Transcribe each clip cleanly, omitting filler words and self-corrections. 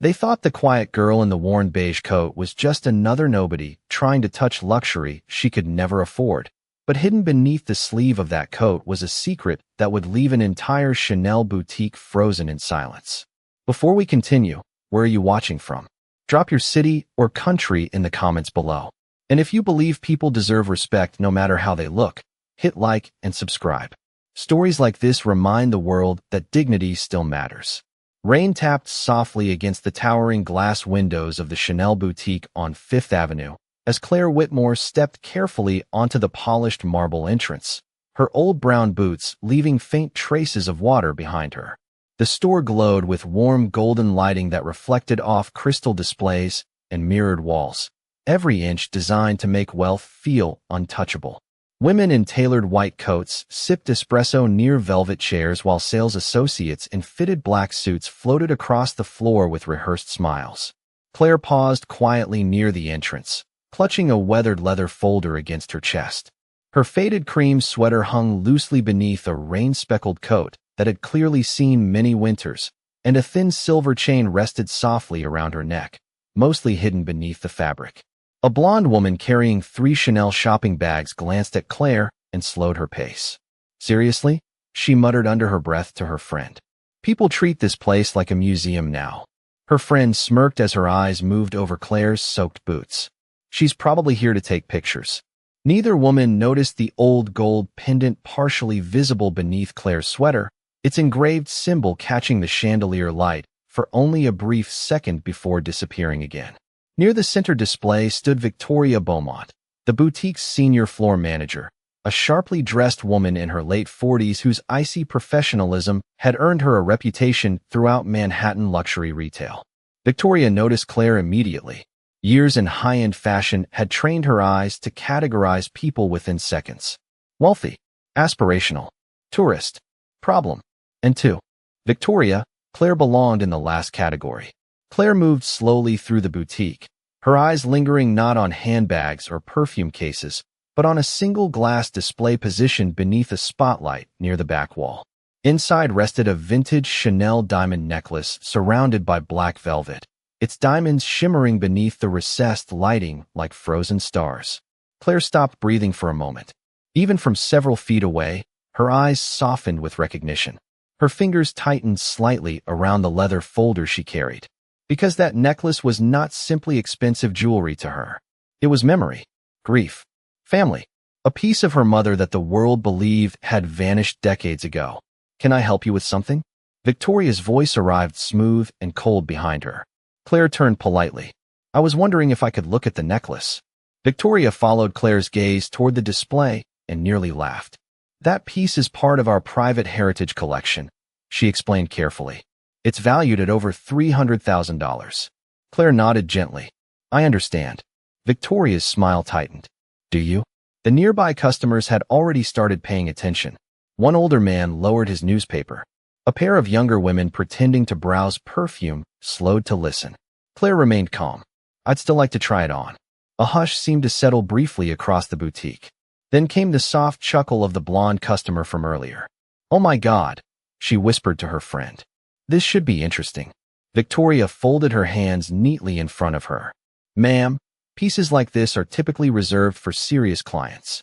They thought the quiet girl in the worn beige coat was just another nobody trying to touch luxury she could never afford. But hidden beneath the sleeve of that coat was a secret that would leave an entire Chanel boutique frozen in silence. Before we continue, where are you watching from? Drop your city or country in the comments below. And if you believe people deserve respect no matter how they look, hit like and subscribe. Stories like this remind the world that dignity still matters. Rain tapped softly against the towering glass windows of the Chanel boutique on Fifth Avenue as Claire Whitmore stepped carefully onto the polished marble entrance, her old brown boots leaving faint traces of water behind her. The store glowed with warm golden lighting that reflected off crystal displays and mirrored walls, every inch designed to make wealth feel untouchable. Women in tailored white coats sipped espresso near velvet chairs while sales associates in fitted black suits floated across the floor with rehearsed smiles. Claire paused quietly near the entrance, clutching a weathered leather folder against her chest. Her faded cream sweater hung loosely beneath a rain-speckled coat that had clearly seen many winters, and a thin silver chain rested softly around her neck, mostly hidden beneath the fabric. A blonde woman carrying 3 Chanel shopping bags glanced at Claire and slowed her pace. Seriously? She muttered under her breath to her friend. People treat this place like a museum now. Her friend smirked as her eyes moved over Claire's soaked boots. She's probably here to take pictures. Neither woman noticed the old gold pendant partially visible beneath Claire's sweater, its engraved symbol catching the chandelier light for only a brief second before disappearing again. Near the center display stood Victoria Beaumont, the boutique's senior floor manager, a sharply dressed woman in her late 40s whose icy professionalism had earned her a reputation throughout Manhattan luxury retail. Victoria noticed Claire immediately. Years in high-end fashion had trained her eyes to categorize people within seconds. Wealthy, aspirational, tourist, problem, and 2. Victoria, Claire belonged in the last category. Claire moved slowly through the boutique, her eyes lingering not on handbags or perfume cases, but on a single glass display positioned beneath a spotlight near the back wall. Inside rested a vintage Chanel diamond necklace surrounded by black velvet, its diamonds shimmering beneath the recessed lighting like frozen stars. Claire stopped breathing for a moment. Even from several feet away, her eyes softened with recognition. Her fingers tightened slightly around the leather folder she carried. Because that necklace was not simply expensive jewelry to her. It was memory, grief, family, a piece of her mother that the world believed had vanished decades ago. Can I help you with something? Victoria's voice arrived smooth and cold behind her. Claire turned politely. I was wondering if I could look at the necklace. Victoria followed Claire's gaze toward the display and nearly laughed. That piece is part of our private heritage collection, she explained carefully. It's valued at over $300,000. Claire nodded gently. I understand. Victoria's smile tightened. Do you? The nearby customers had already started paying attention. One older man lowered his newspaper. A pair of younger women pretending to browse perfume slowed to listen. Claire remained calm. I'd still like to try it on. A hush seemed to settle briefly across the boutique. Then came the soft chuckle of the blonde customer from earlier. Oh my God, she whispered to her friend. This should be interesting. Victoria folded her hands neatly in front of her. Ma'am, pieces like this are typically reserved for serious clients.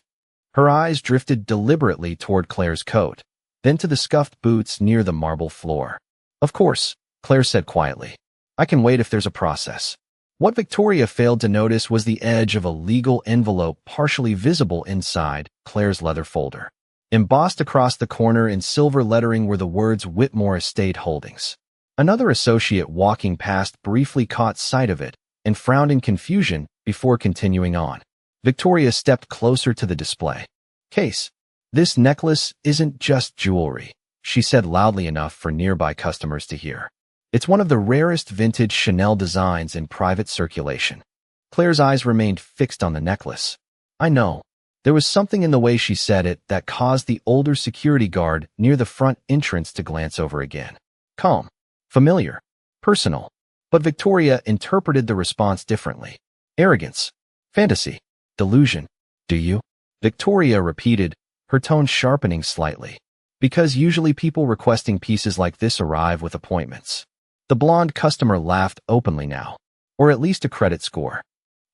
Her eyes drifted deliberately toward Claire's coat, then to the scuffed boots near the marble floor. Of course, Claire said quietly. I can wait if there's a process. What Victoria failed to notice was the edge of a legal envelope partially visible inside Claire's leather folder. Embossed across the corner in silver lettering were the words Whitmore Estate Holdings. Another associate walking past briefly caught sight of it and frowned in confusion before continuing on. Victoria stepped closer to the display. Case, this necklace isn't just jewelry, she said loudly enough for nearby customers to hear. It's one of the rarest vintage Chanel designs in private circulation. Claire's eyes remained fixed on the necklace. I know. There was something in the way she said it that caused the older security guard near the front entrance to glance over again. Calm, familiar, personal. But Victoria interpreted the response differently. Arrogance, fantasy, delusion. Do you? Victoria repeated, her tone sharpening slightly. Because usually people requesting pieces like this arrive with appointments. The blonde customer laughed openly now, or at least a credit score.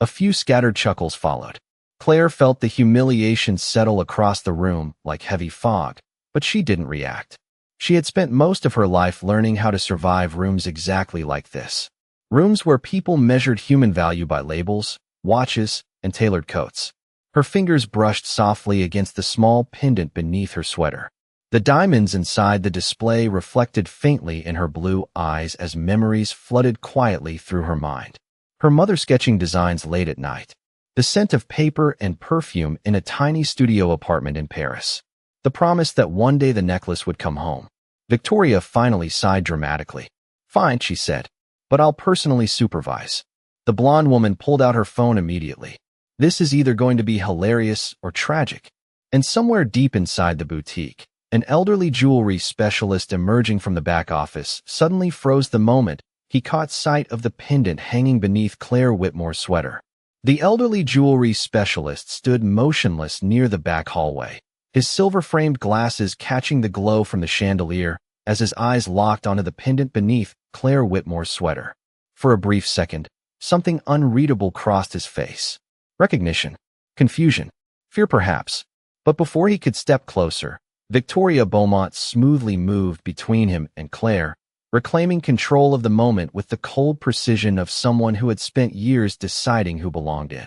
A few scattered chuckles followed. Claire felt the humiliation settle across the room like heavy fog, but she didn't react. She had spent most of her life learning how to survive rooms exactly like this. Rooms where people measured human value by labels, watches, and tailored coats. Her fingers brushed softly against the small pendant beneath her sweater. The diamonds inside the display reflected faintly in her blue eyes as memories flooded quietly through her mind. Her mother sketching designs late at night. The scent of paper and perfume in a tiny studio apartment in Paris. The promise that one day the necklace would come home. Victoria finally sighed dramatically. "Fine," she said, "but I'll personally supervise." The blonde woman pulled out her phone immediately. This is either going to be hilarious or tragic. And somewhere deep inside the boutique, an elderly jewelry specialist emerging from the back office suddenly froze the moment he caught sight of the pendant hanging beneath Claire Whitmore's sweater. The elderly jewelry specialist stood motionless near the back hallway, his silver-framed glasses catching the glow from the chandelier as his eyes locked onto the pendant beneath Claire Whitmore's sweater. For a brief second, something unreadable crossed his face. Recognition, confusion, fear perhaps. But before he could step closer, Victoria Beaumont smoothly moved between him and Claire, reclaiming control of the moment with the cold precision of someone who had spent years deciding who belonged in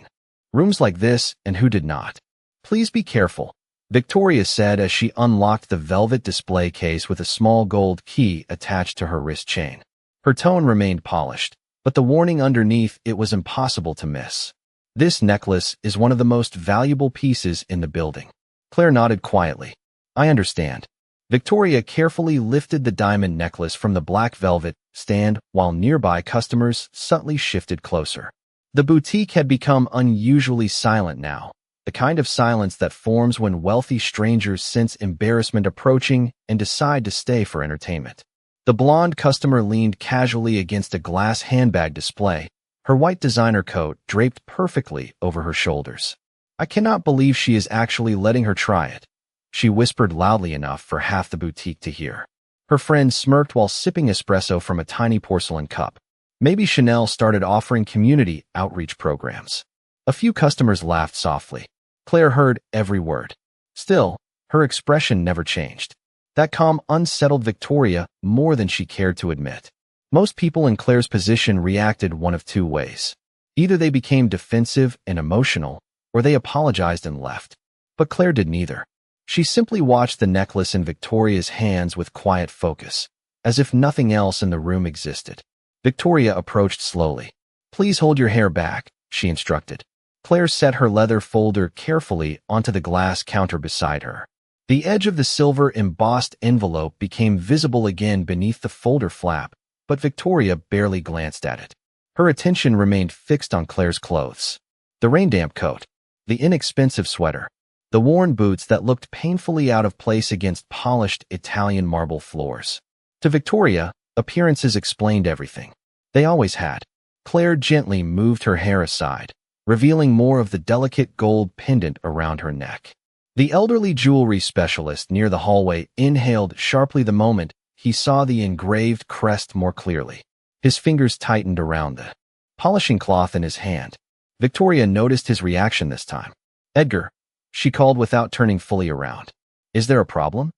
rooms like this and who did not. "Please be careful," Victoria said as she unlocked the velvet display case with a small gold key attached to her wrist chain. Her tone remained polished, but the warning underneath it was impossible to miss. "This necklace is one of the most valuable pieces in the building." Claire nodded quietly. "I understand." Victoria carefully lifted the diamond necklace from the black velvet stand while nearby customers subtly shifted closer. The boutique had become unusually silent now, the kind of silence that forms when wealthy strangers sense embarrassment approaching and decide to stay for entertainment. The blonde customer leaned casually against a glass handbag display, her white designer coat draped perfectly over her shoulders. "I cannot believe she is actually letting her try it," she whispered loudly enough for half the boutique to hear. Her friend smirked while sipping espresso from a tiny porcelain cup. Maybe Chanel started offering community outreach programs. A few customers laughed softly. Claire heard every word. Still, her expression never changed. That calm unsettled Victoria more than she cared to admit. Most people in Claire's position reacted one of two ways. Either they became defensive and emotional, or they apologized and left. But Claire did neither. She simply watched the necklace in Victoria's hands with quiet focus, as if nothing else in the room existed. Victoria approached slowly. "Please hold your hair back," she instructed. Claire set her leather folder carefully onto the glass counter beside her. The edge of the silver embossed envelope became visible again beneath the folder flap, but Victoria barely glanced at it. Her attention remained fixed on Claire's clothes. The rain-damp coat, the inexpensive sweater, the worn boots that looked painfully out of place against polished Italian marble floors. To Victoria, appearances explained everything. They always had. Claire gently moved her hair aside, revealing more of the delicate gold pendant around her neck. The elderly jewelry specialist near the hallway inhaled sharply the moment he saw the engraved crest more clearly. His fingers tightened around the polishing cloth in his hand. Victoria noticed his reaction this time. "Edgar," she called without turning fully around. "Is there a problem?"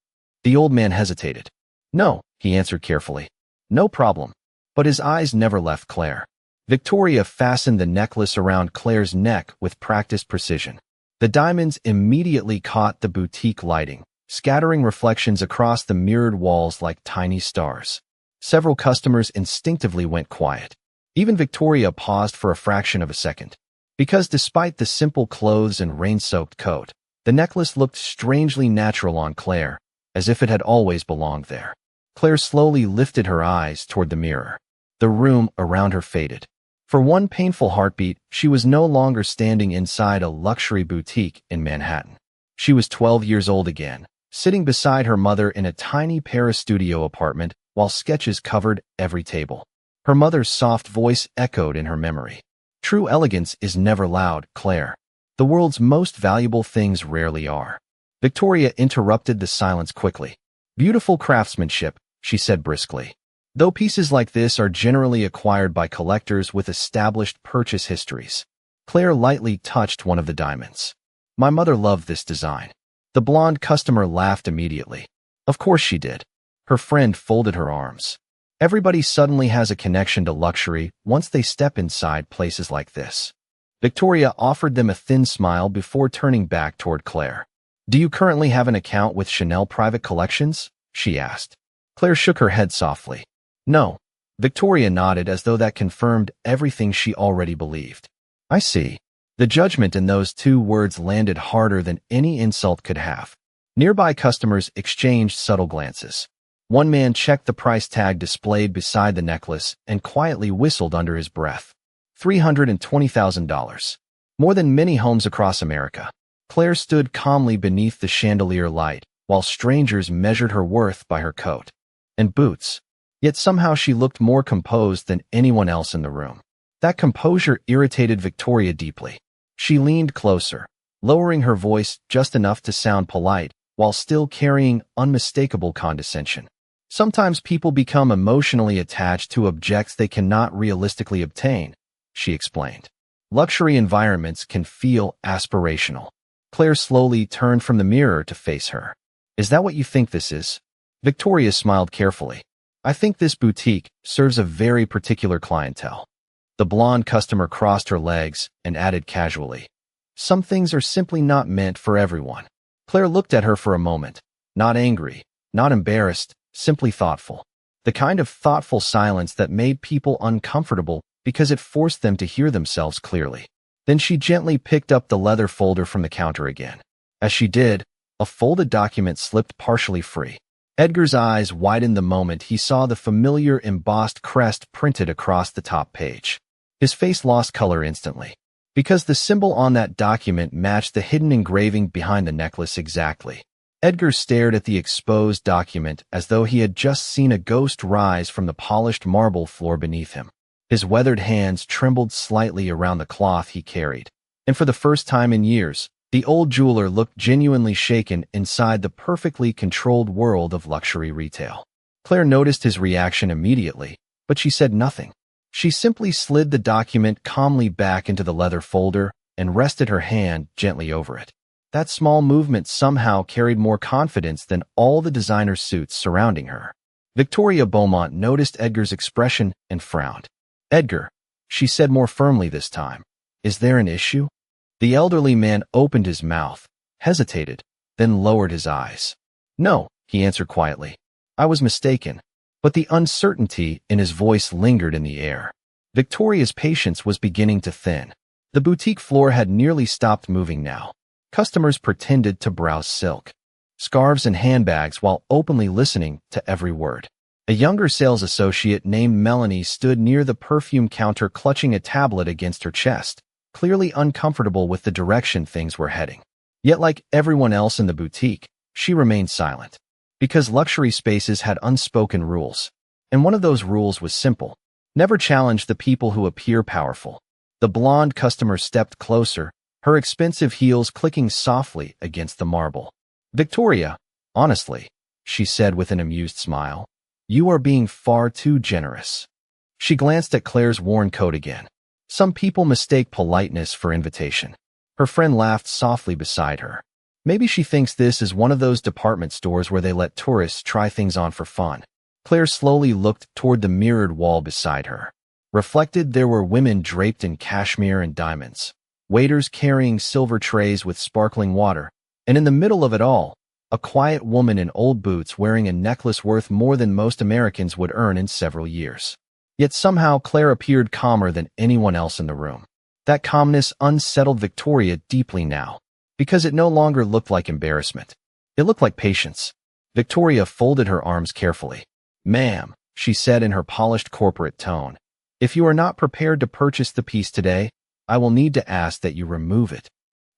The old man hesitated. "No," he answered carefully. "No problem." But his eyes never left Claire. Victoria fastened the necklace around Claire's neck with practiced precision. The diamonds immediately caught the boutique lighting, scattering reflections across the mirrored walls like tiny stars. Several customers instinctively went quiet. Even Victoria paused for a fraction of a second. Because despite the simple clothes and rain-soaked coat, the necklace looked strangely natural on Claire, as if it had always belonged there. Claire slowly lifted her eyes toward the mirror. The room around her faded. For one painful heartbeat, she was no longer standing inside a luxury boutique in Manhattan. She was 12 years old again, sitting beside her mother in a tiny Paris studio apartment while sketches covered every table. Her mother's soft voice echoed in her memory. "True elegance is never loud, Claire. The world's most valuable things rarely are." Victoria interrupted the silence quickly. "Beautiful craftsmanship," she said briskly. though pieces like this are generally acquired by collectors with established purchase histories. Claire lightly touched one of the diamonds. My mother loved this design. The blonde customer laughed immediately. Of course she did. Her friend folded her arms. Everybody suddenly has a connection to luxury once they step inside places like this. Victoria offered them a thin smile before turning back toward Claire. Do you currently have an account with Chanel Private Collections? She asked. Claire shook her head softly. No. Victoria nodded as though that confirmed everything she already believed. I see. The judgment in those two words landed harder than any insult could have. Nearby customers exchanged subtle glances. One man checked the price tag displayed beside the necklace and quietly whistled under his breath. $320,000. More than many homes across America. Claire stood calmly beneath the chandelier light, while strangers measured her worth by her coat and boots. Yet somehow she looked more composed than anyone else in the room. That composure irritated Victoria deeply. She leaned closer, lowering her voice just enough to sound polite, while still carrying unmistakable condescension. Sometimes people become emotionally attached to objects they cannot realistically obtain, she explained. Luxury environments can feel aspirational. Claire slowly turned from the mirror to face her. Is that what you think this is? Victoria smiled carefully. I think this boutique serves a very particular clientele. The blonde customer crossed her legs and added casually. Some things are simply not meant for everyone. Claire looked at her for a moment, not angry, not embarrassed, simply thoughtful. The kind of thoughtful silence that made people uncomfortable because it forced them to hear themselves clearly. Then she gently picked up the leather folder from the counter again. As she did, a folded document slipped partially free. Edgar's eyes widened the moment he saw the familiar embossed crest printed across the top page. His face lost color instantly, because the symbol on that document matched the hidden engraving behind the necklace exactly. Edgar stared at the exposed document as though he had just seen a ghost rise from the polished marble floor beneath him. His weathered hands trembled slightly around the cloth he carried, and for the first time in years, the old jeweler looked genuinely shaken inside the perfectly controlled world of luxury retail. Claire noticed his reaction immediately, but she said nothing. She simply slid the document calmly back into the leather folder and rested her hand gently over it. That small movement somehow carried more confidence than all the designer suits surrounding her. Victoria Beaumont noticed Edgar's expression and frowned. Edgar, she said more firmly this time, is there an issue? The elderly man opened his mouth, hesitated, then lowered his eyes. No, he answered quietly. I was mistaken, but the uncertainty in his voice lingered in the air. Victoria's patience was beginning to thin. The boutique floor had nearly stopped moving now. Customers pretended to browse silk, scarves, and handbags while openly listening to every word. A younger sales associate named Melanie stood near the perfume counter clutching a tablet against her chest, clearly uncomfortable with the direction things were heading. Yet like everyone else in the boutique, she remained silent. Because luxury spaces had unspoken rules, and one of those rules was simple. Never challenge the people who appear powerful. The blonde customer stepped closer, her expensive heels clicking softly against the marble. Victoria, honestly, she said with an amused smile, you are being far too generous. She glanced at Claire's worn coat again. Some people mistake politeness for invitation. Her friend laughed softly beside her. Maybe she thinks this is one of those department stores where they let tourists try things on for fun. Claire slowly looked toward the mirrored wall beside her. Reflected, there were women draped in cashmere and diamonds, waiters carrying silver trays with sparkling water, and in the middle of it all, a quiet woman in old boots wearing a necklace worth more than most Americans would earn in several years. Yet somehow Claire appeared calmer than anyone else in the room. That calmness unsettled Victoria deeply now, because it no longer looked like embarrassment. It looked like patience. Victoria folded her arms carefully. Ma'am, she said in her polished corporate tone, if you are not prepared to purchase the piece today, I will need to ask that you remove it.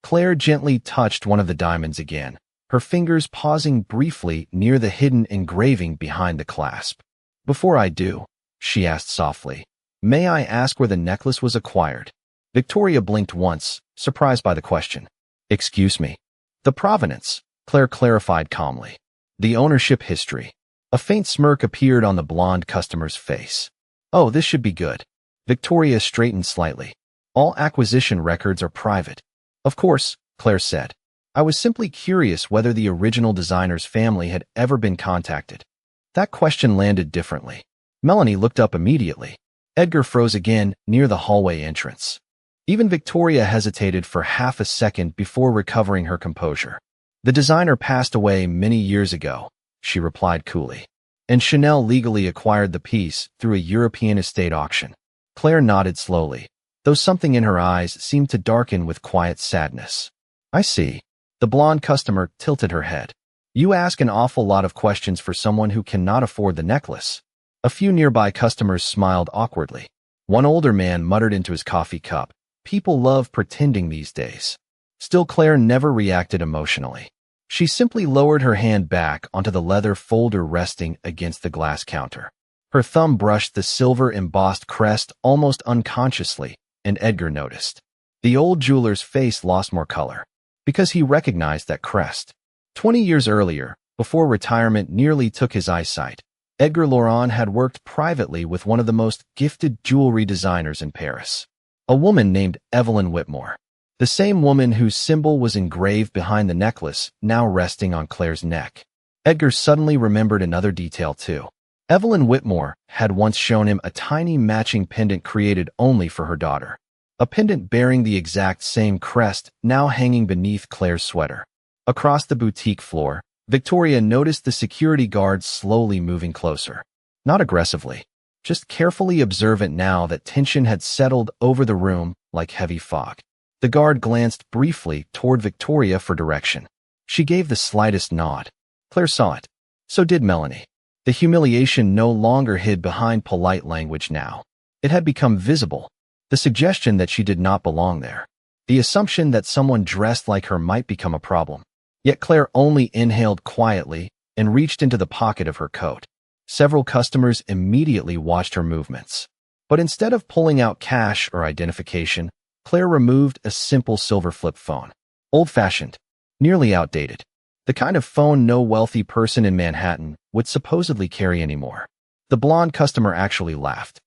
Claire gently touched one of the diamonds again, her fingers pausing briefly near the hidden engraving behind the clasp. Before I do, she asked softly, may I ask where the necklace was acquired? Victoria blinked once, surprised by the question. Excuse me. The provenance, Claire clarified calmly. The ownership history. A faint smirk appeared on the blonde customer's face. Oh, this should be good. Victoria straightened slightly. All acquisition records are private. Of course, Claire said. I was simply curious whether the original designer's family had ever been contacted. That question landed differently. Melanie looked up immediately. Edgar froze again near the hallway entrance. Even Victoria hesitated for half a second before recovering her composure. The designer passed away many years ago, she replied coolly. And Chanel legally acquired the piece through a European estate auction. Claire nodded slowly, though something in her eyes seemed to darken with quiet sadness. I see. The blonde customer tilted her head. You ask an awful lot of questions for someone who cannot afford the necklace. A few nearby customers smiled awkwardly. One older man muttered into his coffee cup, people love pretending these days. Still, Claire never reacted emotionally. She simply lowered her hand back onto the leather folder resting against the glass counter. Her thumb brushed the silver-embossed crest almost unconsciously, and Edgar noticed. The old jeweler's face lost more color, because he recognized that crest. 20 years earlier, before retirement nearly took his eyesight, Edgar Laurent had worked privately with one of the most gifted jewelry designers in Paris. A woman named Evelyn Whitmore. The same woman whose symbol was engraved behind the necklace, now resting on Claire's neck. Edgar suddenly remembered another detail too. Evelyn Whitmore had once shown him a tiny matching pendant created only for her daughter. A pendant bearing the exact same crest now hanging beneath Claire's sweater. Across the boutique floor, Victoria noticed the security guards slowly moving closer. Not aggressively, just carefully observant now that tension had settled over the room like heavy fog. The guard glanced briefly toward Victoria for direction. She gave the slightest nod. Claire saw it. So did Melanie. The humiliation no longer hid behind polite language now. It had become visible. The suggestion that she did not belong there. The assumption that someone dressed like her might become a problem. Yet Claire only inhaled quietly and reached into the pocket of her coat. Several customers immediately watched her movements. But instead of pulling out cash or identification, Claire removed a simple silver flip phone. Old-fashioned, nearly outdated. The kind of phone no wealthy person in Manhattan would supposedly carry anymore. The blonde customer actually laughed.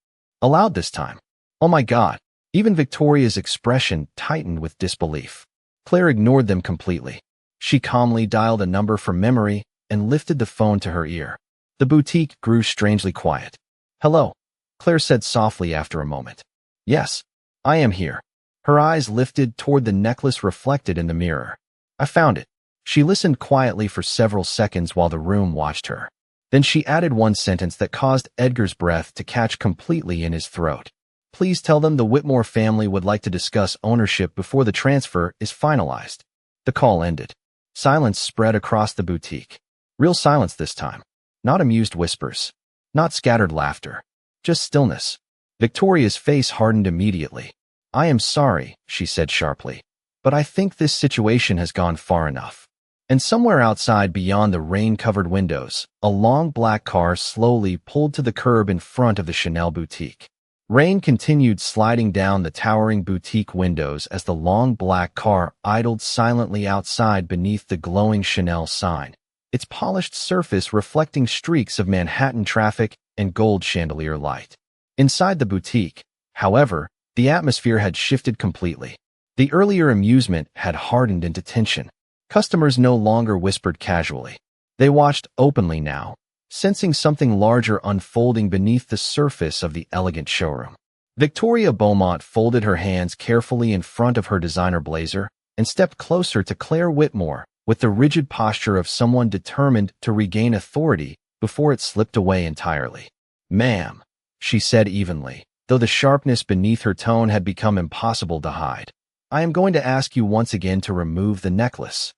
Aloud this time. Oh my God. Even Victoria's expression tightened with disbelief. Claire ignored them completely. She calmly dialed a number from memory and lifted the phone to her ear. The boutique grew strangely quiet. Hello, Claire said softly after a moment. Yes, I am here. Her eyes lifted toward the necklace reflected in the mirror. I found it. She listened quietly for several seconds while the room watched her. Then she added one sentence that caused Edgar's breath to catch completely in his throat. Please tell them the Whitmore family would like to discuss ownership before the transfer is finalized. The call ended. Silence spread across the boutique. Real silence this time. Not amused whispers. Not scattered laughter. Just stillness. Victoria's face hardened immediately. I am sorry, she said sharply, but I think this situation has gone far enough. And somewhere outside beyond the rain-covered windows, a long black car slowly pulled to the curb in front of the Chanel boutique. Rain continued sliding down the towering boutique windows as the long black car idled silently outside beneath the glowing Chanel sign, its polished surface reflecting streaks of Manhattan traffic and gold chandelier light. Inside the boutique, however, the atmosphere had shifted completely. The earlier amusement had hardened into tension. Customers no longer whispered casually. They watched openly now, sensing something larger unfolding beneath the surface of the elegant showroom. Victoria Beaumont folded her hands carefully in front of her designer blazer and stepped closer to Claire Whitmore with the rigid posture of someone determined to regain authority before it slipped away entirely. Ma'am, she said evenly, though the sharpness beneath her tone had become impossible to hide. I am going to ask you once again to remove the necklace.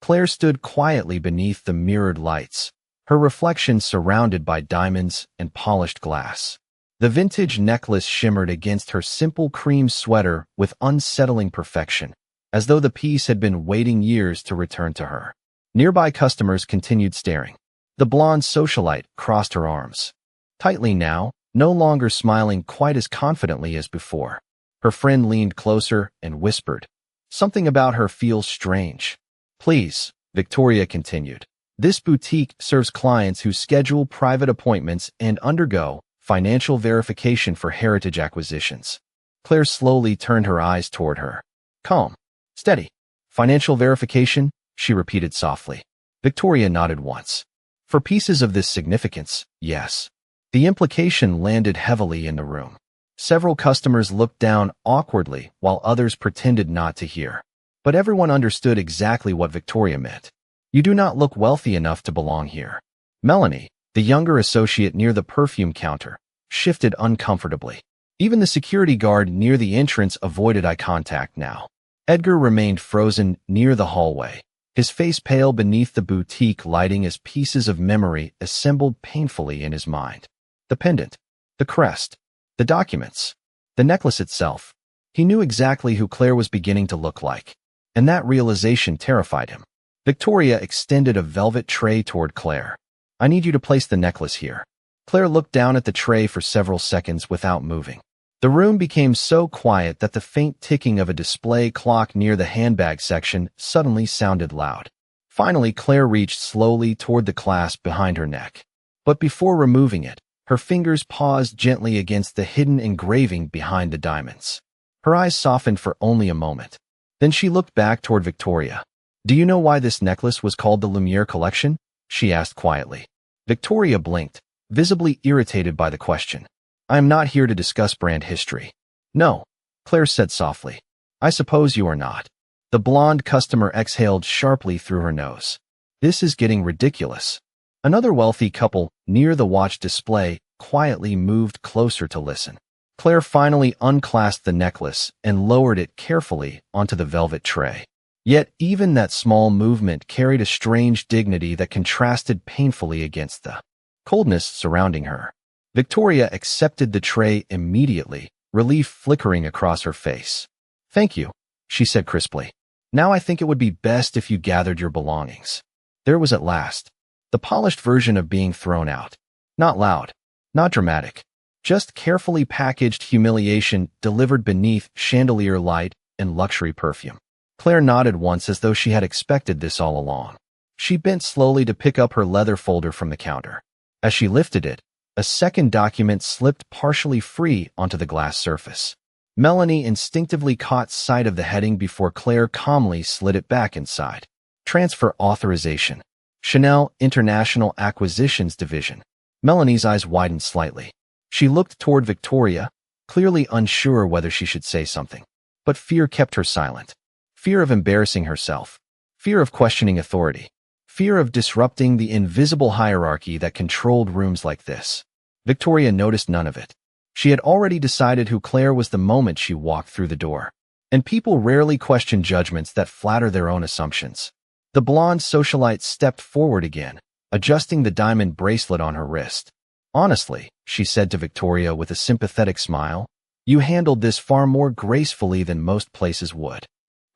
Claire stood quietly beneath the mirrored lights, her reflection surrounded by diamonds and polished glass. The vintage necklace shimmered against her simple cream sweater with unsettling perfection, as though the piece had been waiting years to return to her. Nearby customers continued staring. The blonde socialite crossed her arms. Tightly now, no longer smiling quite as confidently as before. Her friend leaned closer and whispered, "Something about her feels strange." "Please," Victoria continued. This boutique serves clients who schedule private appointments and undergo financial verification for heritage acquisitions. Claire slowly turned her eyes toward her. Calm. Steady. Financial verification, she repeated softly. Victoria nodded once. For pieces of this significance, yes. The implication landed heavily in the room. Several customers looked down awkwardly while others pretended not to hear. But everyone understood exactly what Victoria meant. You do not look wealthy enough to belong here. Melanie, the younger associate near the perfume counter, shifted uncomfortably. Even the security guard near the entrance avoided eye contact now. Edgar remained frozen near the hallway, his face pale beneath the boutique lighting as pieces of memory assembled painfully in his mind. The pendant, the crest, the documents, the necklace itself. He knew exactly who Claire was beginning to look like, and that realization terrified him. Victoria extended a velvet tray toward Claire. I need you to place the necklace here. Claire looked down at the tray for several seconds without moving. The room became so quiet that the faint ticking of a display clock near the handbag section suddenly sounded loud. Finally, Claire reached slowly toward the clasp behind her neck. But before removing it, her fingers paused gently against the hidden engraving behind the diamonds. Her eyes softened for only a moment. Then she looked back toward Victoria. Do you know why this necklace was called the Lumiere Collection? She asked quietly. Victoria blinked, visibly irritated by the question. I am not here to discuss brand history. No, Claire said softly. I suppose you are not. The blonde customer exhaled sharply through her nose. This is getting ridiculous. Another wealthy couple near the watch display quietly moved closer to listen. Claire finally unclasped the necklace and lowered it carefully onto the velvet tray. Yet even that small movement carried a strange dignity that contrasted painfully against the coldness surrounding her. Victoria accepted the tray immediately, relief flickering across her face. Thank you, she said crisply. Now I think it would be best if you gathered your belongings. There was at last the polished version of being thrown out. Not loud, not dramatic, just carefully packaged humiliation delivered beneath chandelier light and luxury perfume. Claire nodded once as though she had expected this all along. She bent slowly to pick up her leather folder from the counter. As she lifted it, a second document slipped partially free onto the glass surface. Melanie instinctively caught sight of the heading before Claire calmly slid it back inside. Transfer authorization. Chanel International Acquisitions Division. Melanie's eyes widened slightly. She looked toward Victoria, clearly unsure whether she should say something. But fear kept her silent. Fear of embarrassing herself. Fear of questioning authority. Fear of disrupting the invisible hierarchy that controlled rooms like this. Victoria noticed none of it. She had already decided who Claire was the moment she walked through the door. And people rarely question judgments that flatter their own assumptions. The blonde socialite stepped forward again, adjusting the diamond bracelet on her wrist. Honestly, she said to Victoria with a sympathetic smile, you handled this far more gracefully than most places would.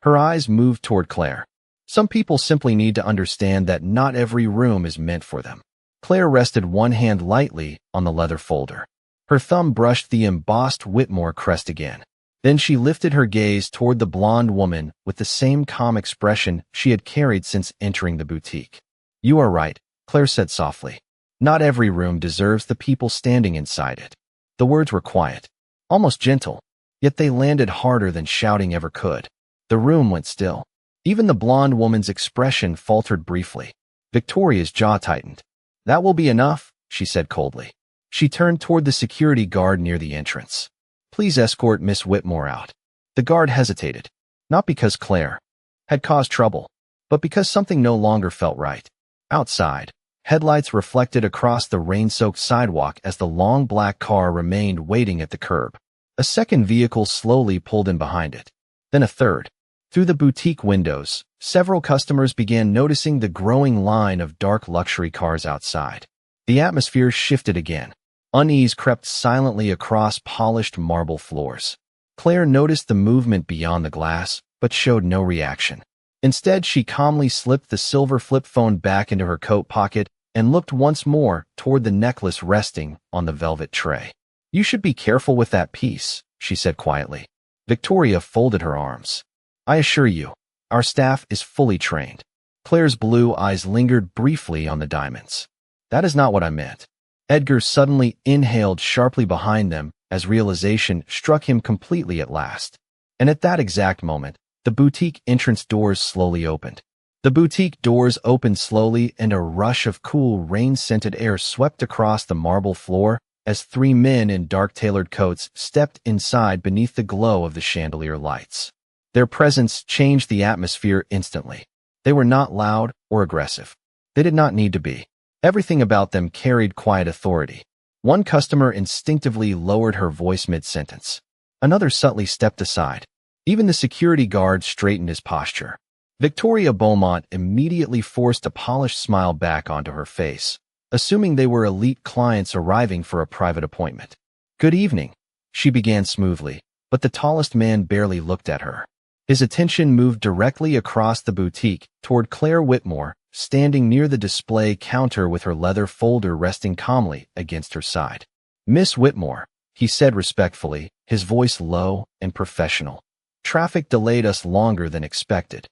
Her eyes moved toward Claire. Some people simply need to understand that not every room is meant for them. Claire rested one hand lightly on the leather folder. Her thumb brushed the embossed Whitmore crest again. Then she lifted her gaze toward the blonde woman with the same calm expression she had carried since entering the boutique. You are right, Claire said softly. Not every room deserves the people standing inside it. The words were quiet, almost gentle, yet they landed harder than shouting ever could. The room went still. Even the blonde woman's expression faltered briefly. Victoria's jaw tightened. That will be enough, she said coldly. She turned toward the security guard near the entrance. Please escort Miss Whitmore out. The guard hesitated, not because Claire had caused trouble, but because something no longer felt right. Outside, headlights reflected across the rain-soaked sidewalk as the long black car remained waiting at the curb. A second vehicle slowly pulled in behind it. Then a third. Through the boutique windows, several customers began noticing the growing line of dark luxury cars outside. The atmosphere shifted again. Unease crept silently across polished marble floors. Claire noticed the movement beyond the glass, but showed no reaction. Instead, she calmly slipped the silver flip phone back into her coat pocket and looked once more toward the necklace resting on the velvet tray. You should be careful with that piece, she said quietly. Victoria folded her arms. I assure you, our staff is fully trained. Claire's blue eyes lingered briefly on the diamonds. That is not what I meant. Edgar suddenly inhaled sharply behind them as realization struck him completely at last. And at that exact moment, the boutique entrance doors slowly opened. The boutique doors opened slowly and a rush of cool, rain-scented air swept across the marble floor as three men in dark tailored coats stepped inside beneath the glow of the chandelier lights. Their presence changed the atmosphere instantly. They were not loud or aggressive. They did not need to be. Everything about them carried quiet authority. One customer instinctively lowered her voice mid-sentence. Another subtly stepped aside. Even the security guard straightened his posture. Victoria Beaumont immediately forced a polished smile back onto her face, assuming they were elite clients arriving for a private appointment. "Good evening," she began smoothly, but the tallest man barely looked at her. His attention moved directly across the boutique toward Claire Whitmore, standing near the display counter with her leather folder resting calmly against her side. "Miss Whitmore," he said respectfully, his voice low and professional. "Traffic delayed us longer than expected."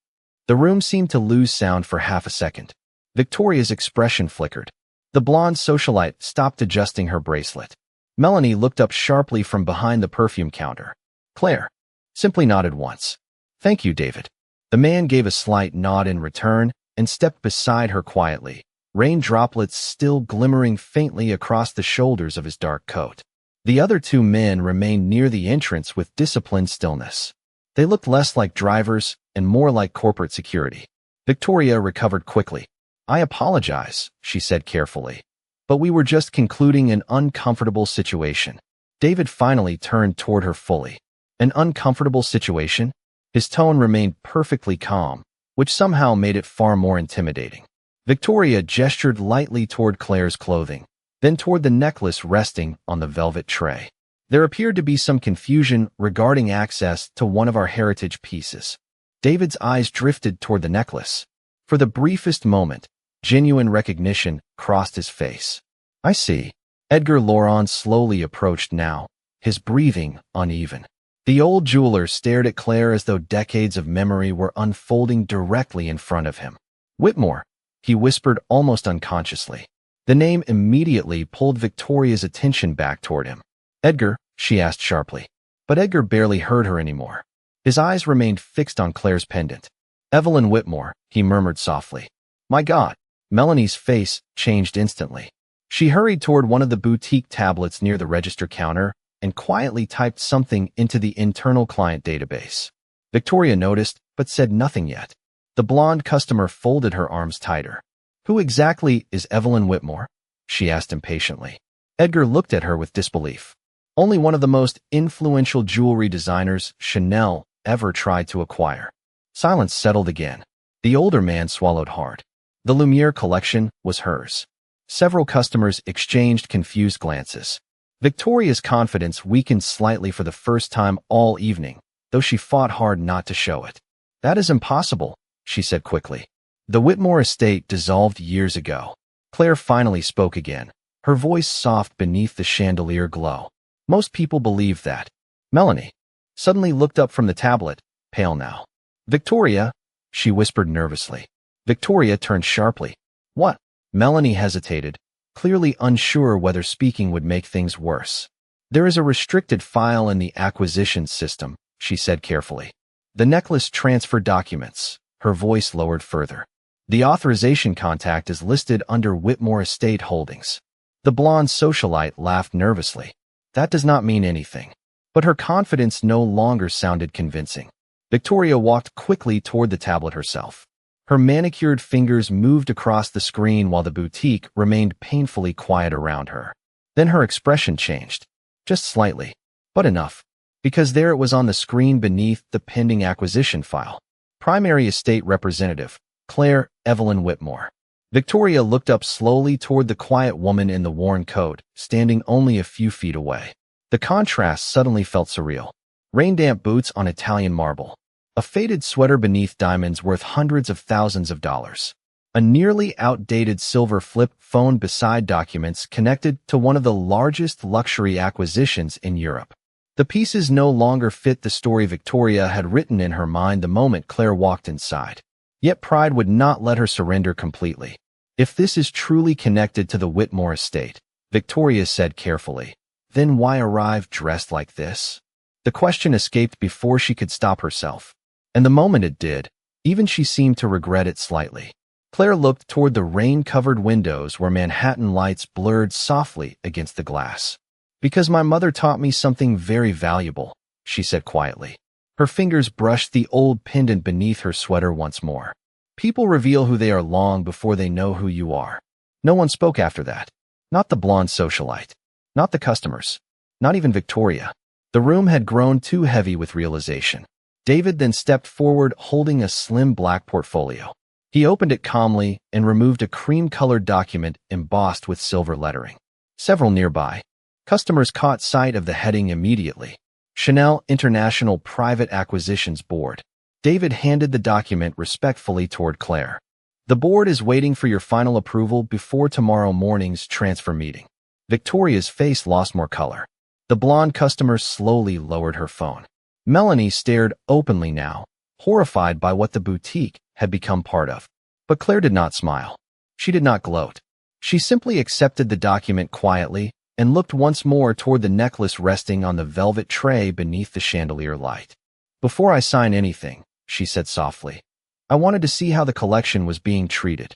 The room seemed to lose sound for half a second. Victoria's expression flickered. The blonde socialite stopped adjusting her bracelet. Melanie looked up sharply from behind the perfume counter. Claire simply nodded once. "Thank you, David." The man gave a slight nod in return and stepped beside her quietly, rain droplets still glimmering faintly across the shoulders of his dark coat. The other two men remained near the entrance with disciplined stillness. They looked less like drivers and more like corporate security. Victoria recovered quickly. "I apologize," she said carefully, "but we were just concluding an uncomfortable situation." David finally turned toward her fully. "An uncomfortable situation?" His tone remained perfectly calm, which somehow made it far more intimidating. Victoria gestured lightly toward Claire's clothing, then toward the necklace resting on the velvet tray. There appeared to be some confusion regarding access to one of our heritage pieces. David's eyes drifted toward the necklace. For the briefest moment, genuine recognition crossed his face. "I see." Edgar Laurent slowly approached now, his breathing uneven. The old jeweler stared at Claire as though decades of memory were unfolding directly in front of him. "Whitmore," he whispered almost unconsciously. The name immediately pulled Victoria's attention back toward him. "Edgar," she asked sharply. But Edgar barely heard her anymore. His eyes remained fixed on Claire's pendant. "Evelyn Whitmore," he murmured softly. "My God." Melanie's face changed instantly. She hurried toward one of the boutique tablets near the register counter and quietly typed something into the internal client database. Victoria noticed, but said nothing yet. The blonde customer folded her arms tighter. "Who exactly is Evelyn Whitmore?" she asked impatiently. Edgar looked at her with disbelief. "Only one of the most influential jewelry designers Chanel ever tried to acquire." Silence settled again. The older man swallowed hard. The Lumiere collection was hers. Several customers exchanged confused glances. Victoria's confidence weakened slightly for the first time all evening, though she fought hard not to show it. "That is impossible," she said quickly. "The Whitmore estate dissolved years ago." Claire finally spoke again, her voice soft beneath the chandelier glow. "Most people believe that." Melanie suddenly looked up from the tablet, pale now. "Victoria," she whispered nervously. Victoria turned sharply. "What?" Melanie hesitated, clearly unsure whether speaking would make things worse. "There is a restricted file in the acquisitions system," she said carefully. "The necklace transfer documents." Her voice lowered further. "The authorization contact is listed under Whitmore Estate Holdings." The blonde socialite laughed nervously. "That does not mean anything." But her confidence no longer sounded convincing. Victoria walked quickly toward the tablet herself. Her manicured fingers moved across the screen while the boutique remained painfully quiet around her. Then her expression changed. Just slightly, but enough, because there it was on the screen beneath the pending acquisition file. Primary Estate Representative, Claire Evelyn Whitmore. Victoria looked up slowly toward the quiet woman in the worn coat, standing only a few feet away. The contrast suddenly felt surreal. Rain-damp boots on Italian marble. A faded sweater beneath diamonds worth hundreds of thousands of dollars. A nearly outdated silver flip phone beside documents connected to one of the largest luxury acquisitions in Europe. The pieces no longer fit the story Victoria had written in her mind the moment Claire walked inside. Yet pride would not let her surrender completely. If this is truly connected to the Whitmore estate, Victoria said carefully, then why arrive dressed like this? The question escaped before she could stop herself. And the moment it did, even she seemed to regret it slightly. Claire looked toward the rain-covered windows where Manhattan lights blurred softly against the glass. Because my mother taught me something very valuable, she said quietly. Her fingers brushed the old pendant beneath her sweater once more. People reveal who they are long before they know who you are. No one spoke after that. Not the blonde socialite. Not the customers. Not even Victoria. The room had grown too heavy with realization. David then stepped forward holding a slim black portfolio. He opened it calmly and removed a cream-colored document embossed with silver lettering. Several nearby. Customers caught sight of the heading immediately. Chanel International Private Acquisitions Board. David handed the document respectfully toward Claire. The board is waiting for your final approval before tomorrow morning's transfer meeting. Victoria's face lost more color. The blonde customer slowly lowered her phone. Melanie stared openly now, horrified by what the boutique had become part of. But Claire did not smile. She did not gloat. She simply accepted the document quietly and looked once more toward the necklace resting on the velvet tray beneath the chandelier light. Before I sign anything, she said softly, I wanted to see how the collection was being treated.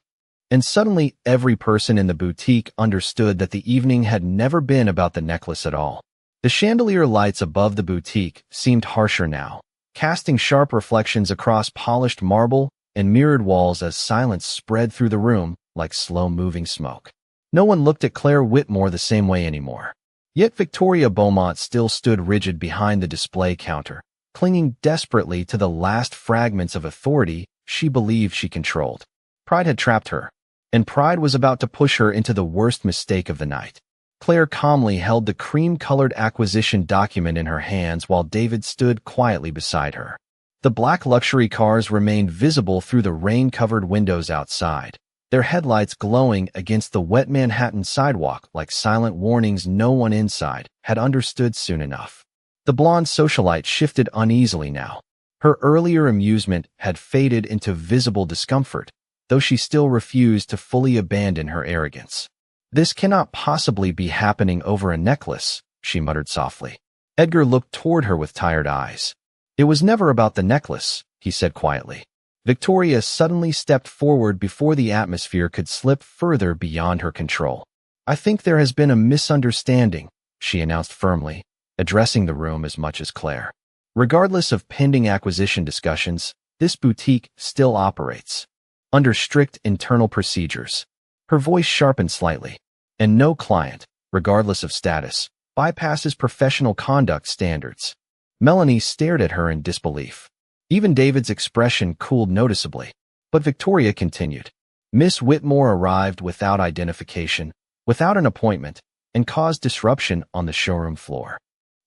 And suddenly every person in the boutique understood that the evening had never been about the necklace at all. The chandelier lights above the boutique seemed harsher now, casting sharp reflections across polished marble and mirrored walls as silence spread through the room like slow-moving smoke. No one looked at Claire Whitmore the same way anymore. Yet Victoria Beaumont still stood rigid behind the display counter, clinging desperately to the last fragments of authority she believed she controlled. Pride had trapped her, and pride was about to push her into the worst mistake of the night. Claire calmly held the cream-colored acquisition document in her hands while David stood quietly beside her. The black luxury cars remained visible through the rain-covered windows outside, their headlights glowing against the wet Manhattan sidewalk like silent warnings no one inside had understood soon enough. The blonde socialite shifted uneasily now. Her earlier amusement had faded into visible discomfort, though she still refused to fully abandon her arrogance. This cannot possibly be happening over a necklace, she muttered softly. Edgar looked toward her with tired eyes. It was never about the necklace, he said quietly. Victoria suddenly stepped forward before the atmosphere could slip further beyond her control. I think there has been a misunderstanding, she announced firmly, addressing the room as much as Claire. Regardless of pending acquisition discussions, this boutique still operates under strict internal procedures. Her voice sharpened slightly, and no client, regardless of status, bypasses professional conduct standards. Melanie stared at her in disbelief. Even David's expression cooled noticeably. But Victoria continued. Miss Whitmore arrived without identification, without an appointment, and caused disruption on the showroom floor.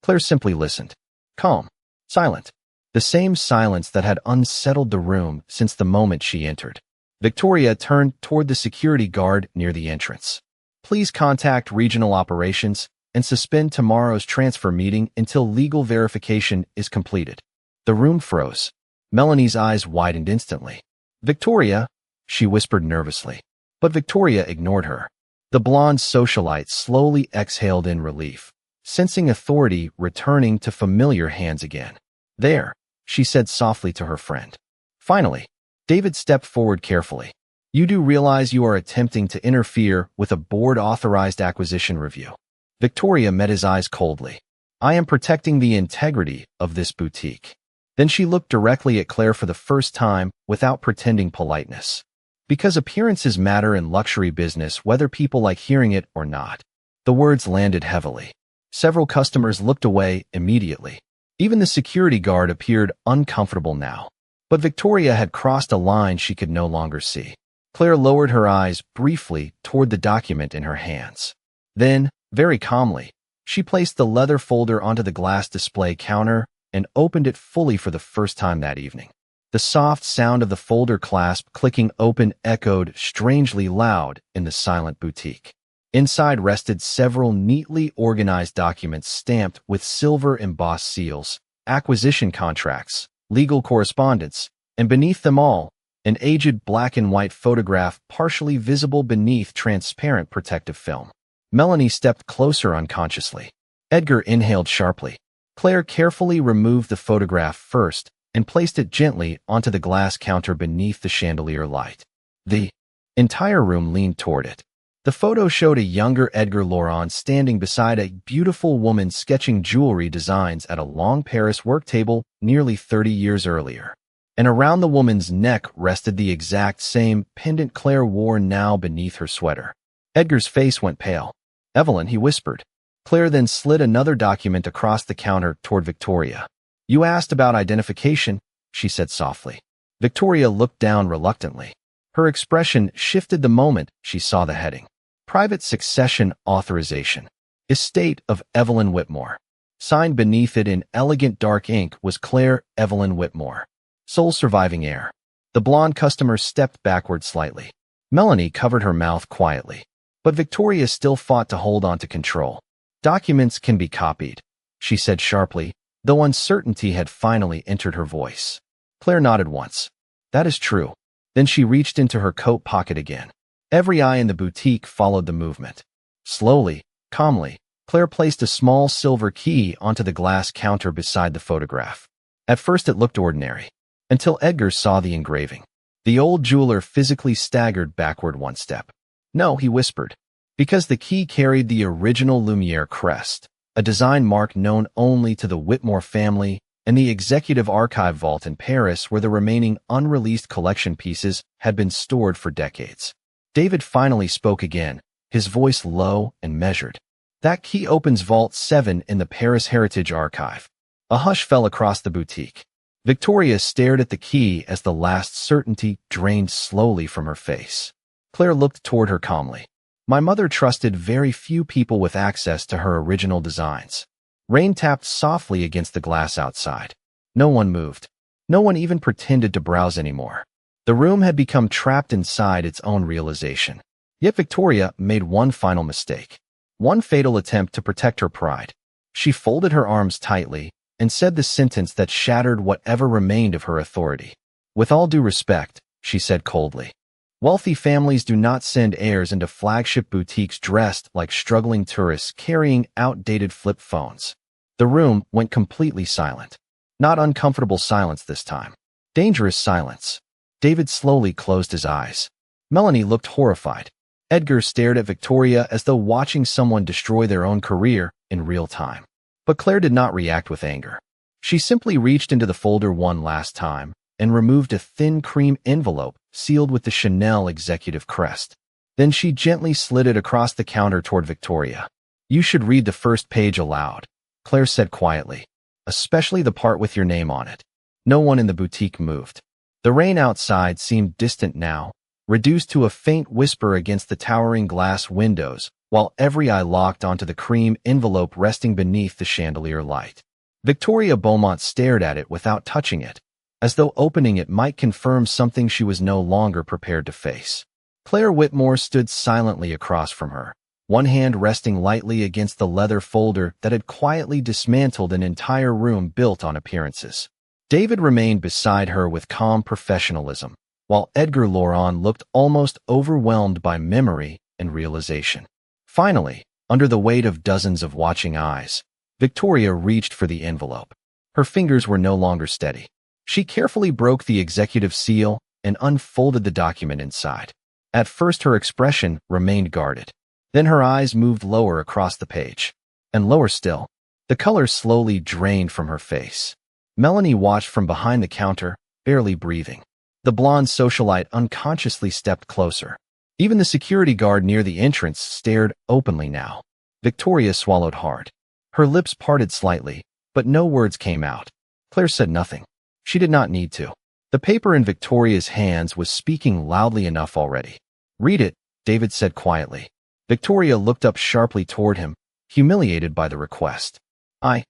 Claire simply listened. Calm. Silent. The same silence that had unsettled the room since the moment she entered. Victoria turned toward the security guard near the entrance. Please contact regional operations and suspend tomorrow's transfer meeting until legal verification is completed. The room froze. Melanie's eyes widened instantly. Victoria, she whispered nervously. But Victoria ignored her. The blonde socialite slowly exhaled in relief, sensing authority returning to familiar hands again. There, she said softly to her friend. Finally, David stepped forward carefully. You do realize you are attempting to interfere with a board-authorized acquisition review. Victoria met his eyes coldly. I am protecting the integrity of this boutique. Then she looked directly at Claire for the first time without pretending politeness. Because appearances matter in luxury business whether people like hearing it or not. The words landed heavily. Several customers looked away immediately. Even the security guard appeared uncomfortable now. But Victoria had crossed a line she could no longer see. Claire lowered her eyes briefly toward the document in her hands. Then, very calmly, she placed the leather folder onto the glass display counter and opened it fully for the first time that evening. The soft sound of the folder clasp clicking open echoed strangely loud in the silent boutique. Inside rested several neatly organized documents stamped with silver embossed seals, acquisition contracts, legal correspondence, and beneath them all, an aged black-and-white photograph partially visible beneath transparent protective film. Melanie stepped closer unconsciously. Edgar inhaled sharply. Claire carefully removed the photograph first and placed it gently onto the glass counter beneath the chandelier light. The entire room leaned toward it. The photo showed a younger Edgar Laurent standing beside a beautiful woman sketching jewelry designs at a long Paris work table nearly 30 years earlier. And around the woman's neck rested the exact same pendant Claire wore now beneath her sweater. Edgar's face went pale. "Evelyn," he whispered. Claire then slid another document across the counter toward Victoria. "You asked about identification," she said softly. Victoria looked down reluctantly. Her expression shifted the moment she saw the heading. Private Succession Authorization. Estate of Evelyn Whitmore. Signed beneath it in elegant dark ink was Claire Evelyn Whitmore, sole surviving heir. The blonde customer stepped backward slightly. Melanie covered her mouth quietly, but Victoria still fought to hold on to control. "Documents can be copied," she said sharply, though uncertainty had finally entered her voice. Claire nodded once. "That is true." Then she reached into her coat pocket again. Every eye in the boutique followed the movement. Slowly, calmly, Claire placed a small silver key onto the glass counter beside the photograph. At first it looked ordinary, until Edgar saw the engraving. The old jeweler physically staggered backward one step. "No," he whispered, because the key carried the original Lumiere crest, a design mark known only to the Whitmore family and the Executive Archive vault in Paris, where the remaining unreleased collection pieces had been stored for decades. David finally spoke again, his voice low and measured. "That key opens Vault 7 in the Paris Heritage Archive." A hush fell across the boutique. Victoria stared at the key as the last certainty drained slowly from her face. Claire looked toward her calmly. "My mother trusted very few people with access to her original designs." Rain tapped softly against the glass outside. No one moved. No one even pretended to browse anymore. The room had become trapped inside its own realization. Yet Victoria made one final mistake. One fatal attempt to protect her pride. She folded her arms tightly and said the sentence that shattered whatever remained of her authority. "With all due respect," she said coldly, "wealthy families do not send heirs into flagship boutiques dressed like struggling tourists carrying outdated flip phones." The room went completely silent. Not uncomfortable silence this time. Dangerous silence. David slowly closed his eyes. Melanie looked horrified. Edgar stared at Victoria as though watching someone destroy their own career in real time. But Claire did not react with anger. She simply reached into the folder one last time and removed a thin cream envelope sealed with the Chanel executive crest. Then she gently slid it across the counter toward Victoria. "You should read the first page aloud," Claire said quietly, "especially the part with your name on it." No one in the boutique moved. The rain outside seemed distant now, reduced to a faint whisper against the towering glass windows, while every eye locked onto the cream envelope resting beneath the chandelier light. Victoria Beaumont stared at it without touching it, as though opening it might confirm something she was no longer prepared to face. Claire Whitmore stood silently across from her, one hand resting lightly against the leather folder that had quietly dismantled an entire room built on appearances. David remained beside her with calm professionalism, while Edgar Laurent looked almost overwhelmed by memory and realization. Finally, under the weight of dozens of watching eyes, Victoria reached for the envelope. Her fingers were no longer steady. She carefully broke the executive seal and unfolded the document inside. At first her expression remained guarded. Then her eyes moved lower across the page. And lower still. The color slowly drained from her face. Melanie watched from behind the counter, barely breathing. The blonde socialite unconsciously stepped closer. Even the security guard near the entrance stared openly now. Victoria swallowed hard. Her lips parted slightly, but no words came out. Claire said nothing. She did not need to. The paper in Victoria's hands was speaking loudly enough already. "Read it," David said quietly. Victoria looked up sharply toward him, humiliated by the request.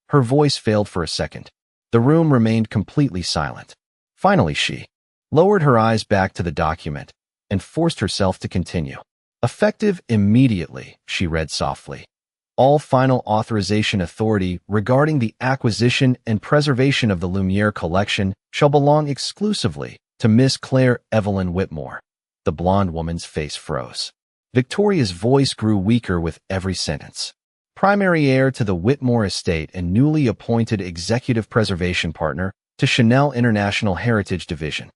Her voice failed for a second. The room remained completely silent. Finally she lowered her eyes back to the document and forced herself to continue. "Effective immediately," she read softly. "All final authorization authority regarding the acquisition and preservation of the Lumiere collection shall belong exclusively To Miss Claire Evelyn Whitmore. The blonde woman's face froze. Victoria's voice grew weaker with every sentence. Primary heir to the Whitmore estate and newly appointed executive preservation partner to Chanel International Heritage Division.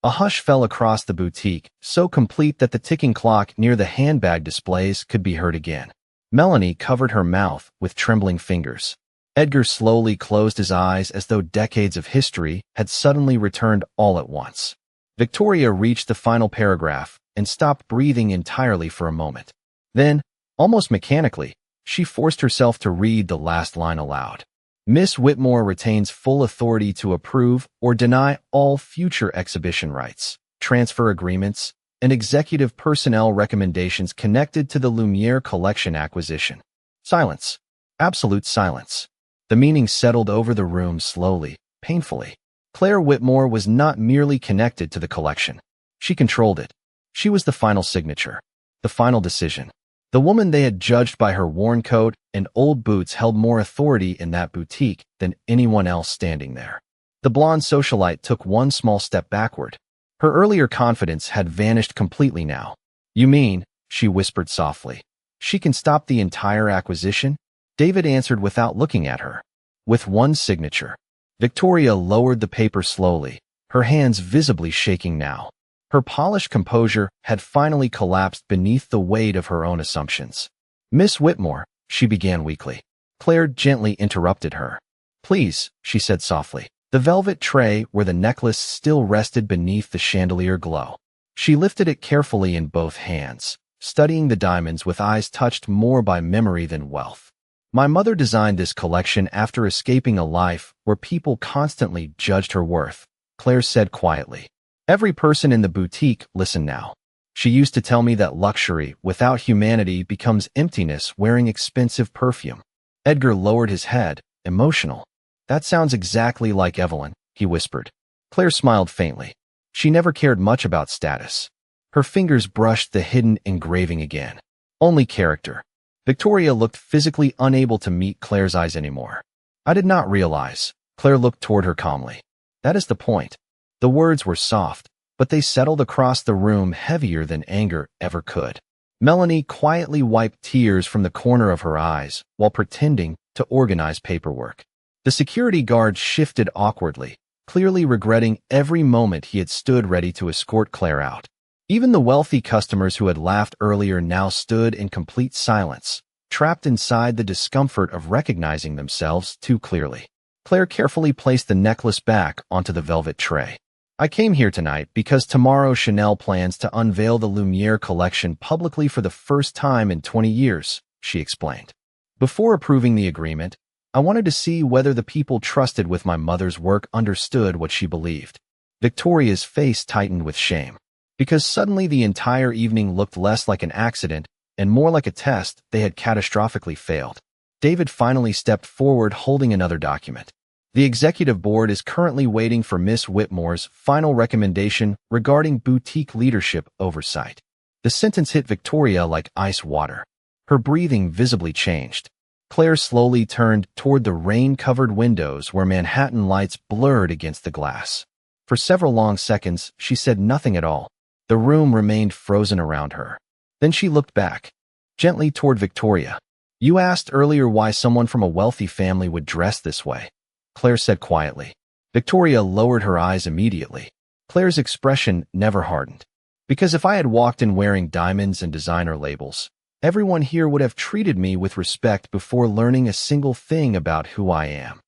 A hush fell across the boutique, so complete that the ticking clock near the handbag displays could be heard again. Melanie covered her mouth with trembling fingers. Edgar slowly closed his eyes as though decades of history had suddenly returned all at once. Victoria reached the final paragraph and stopped breathing entirely for a moment. Then, almost mechanically, she forced herself to read the last line aloud. Miss Whitmore retains full authority to approve or deny all future exhibition rights, transfer agreements, and executive personnel recommendations connected to the Lumiere collection acquisition. Silence. Absolute silence. The meaning settled over the room slowly, painfully. Claire Whitmore was not merely connected to the collection. She controlled it. She was the final signature, the final decision. The woman they had judged by her worn coat and old boots held more authority in that boutique than anyone else standing there. The blonde socialite took one small step backward. Her earlier confidence had vanished completely now. "You mean," she whispered softly, "she can stop the entire acquisition?" David answered without looking at her. "With one signature." Victoria lowered the paper slowly, her hands visibly shaking now. Her polished composure had finally collapsed beneath the weight of her own assumptions. "Miss Whitmore," she began weakly. Claire gently interrupted her. "Please," she said softly. The velvet tray where the necklace still rested beneath the chandelier glow. She lifted it carefully in both hands, studying the diamonds with eyes touched more by memory than wealth. "My mother designed this collection after escaping a life where people constantly judged her worth," Claire said quietly. "Every person in the boutique listened now. She used to tell me that luxury without humanity becomes emptiness wearing expensive perfume." Edgar lowered his head, emotional. "That sounds exactly like Evelyn," he whispered. Claire smiled faintly. She never cared much about status. Her fingers brushed the hidden engraving again. Only character. Victoria looked physically unable to meet Claire's eyes anymore. "I did not realize." Claire looked toward her calmly. "That is the point." The words were soft, but they settled across the room heavier than anger ever could. Melanie quietly wiped tears from the corner of her eyes while pretending to organize paperwork. The security guard shifted awkwardly, clearly regretting every moment he had stood ready to escort Claire out. Even the wealthy customers who had laughed earlier now stood in complete silence, trapped inside the discomfort of recognizing themselves too clearly. Claire carefully placed the necklace back onto the velvet tray. "I came here tonight because tomorrow Chanel plans to unveil the Lumiere collection publicly for the first time in 20 years, she explained. "Before approving the agreement, I wanted to see whether the people trusted with my mother's work understood what she believed." Victoria's face tightened with shame, because suddenly the entire evening looked less like an accident and more like a test they had catastrophically failed. David finally stepped forward holding another document. "The executive board is currently waiting for Miss Whitmore's final recommendation regarding boutique leadership oversight." The sentence hit Victoria like ice water. Her breathing visibly changed. Claire slowly turned toward the rain-covered windows where Manhattan lights blurred against the glass. For several long seconds, she said nothing at all. The room remained frozen around her. Then she looked back, gently toward Victoria. "You asked earlier why someone from a wealthy family would dress this way," Claire said quietly. Victoria lowered her eyes immediately. Claire's expression never hardened. "Because if I had walked in wearing diamonds and designer labels, everyone here would have treated me with respect before learning a single thing about who I am."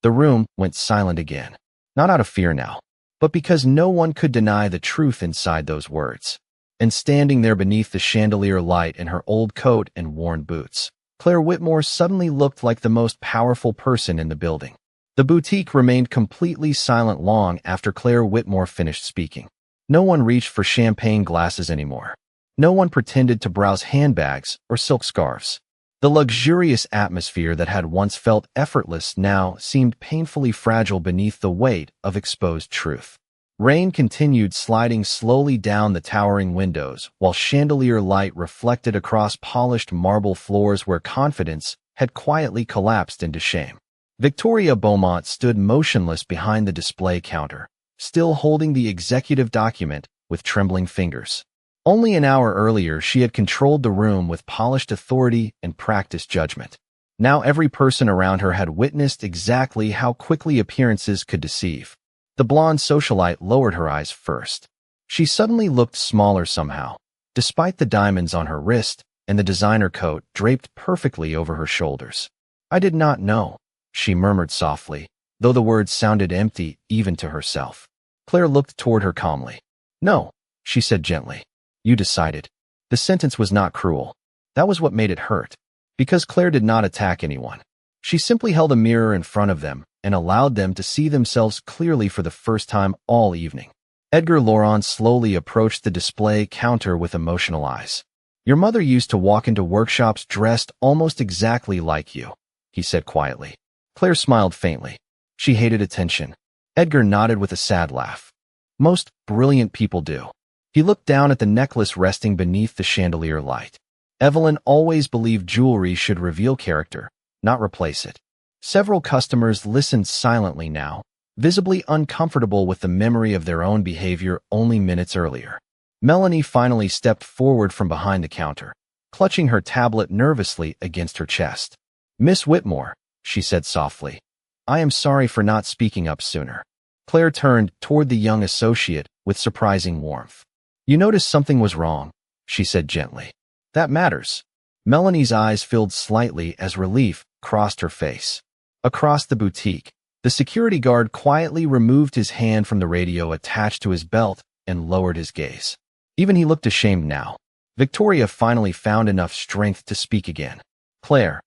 The room went silent again, not out of fear now, but because no one could deny the truth inside those words. And standing there beneath the chandelier light in her old coat and worn boots, Claire Whitmore suddenly looked like the most powerful person in the building. The boutique remained completely silent long after Claire Whitmore finished speaking. No one reached for champagne glasses anymore. No one pretended to browse handbags or silk scarves. The luxurious atmosphere that had once felt effortless now seemed painfully fragile beneath the weight of exposed truth. Rain continued sliding slowly down the towering windows, while chandelier light reflected across polished marble floors where confidence had quietly collapsed into shame. Victoria Beaumont stood motionless behind the display counter, still holding the executive document with trembling fingers. Only an hour earlier, she had controlled the room with polished authority and practiced judgment. Now every person around her had witnessed exactly how quickly appearances could deceive. The blonde socialite lowered her eyes first. She suddenly looked smaller somehow, despite the diamonds on her wrist and the designer coat draped perfectly over her shoulders. "I did not know," she murmured softly, though the words sounded empty even to herself. Claire looked toward her calmly. "No," she said gently. "You decided." The sentence was not cruel. That was what made it hurt. Because Claire did not attack anyone. She simply held a mirror in front of them and allowed them to see themselves clearly for the first time all evening. Edgar Laurent slowly approached the display counter with emotional eyes. "Your mother used to walk into workshops dressed almost exactly like you," he said quietly. Claire smiled faintly. She hated attention. Edgar nodded with a sad laugh. "Most brilliant people do." He looked down at the necklace resting beneath the chandelier light. Evelyn always believed jewelry should reveal character, not replace it. Several customers listened silently now, visibly uncomfortable with the memory of their own behavior only minutes earlier. Melanie finally stepped forward from behind the counter, clutching her tablet nervously against her chest. "Miss Whitmore," she said softly, "I am sorry for not speaking up sooner." Claire turned toward the young associate with surprising warmth. "You noticed something was wrong," she said gently. "That matters." Melanie's eyes filled slightly as relief crossed her face. Across the boutique, the security guard quietly removed his hand from the radio attached to his belt and lowered his gaze. Even he looked ashamed now. Victoria finally found enough strength to speak again. "Claire."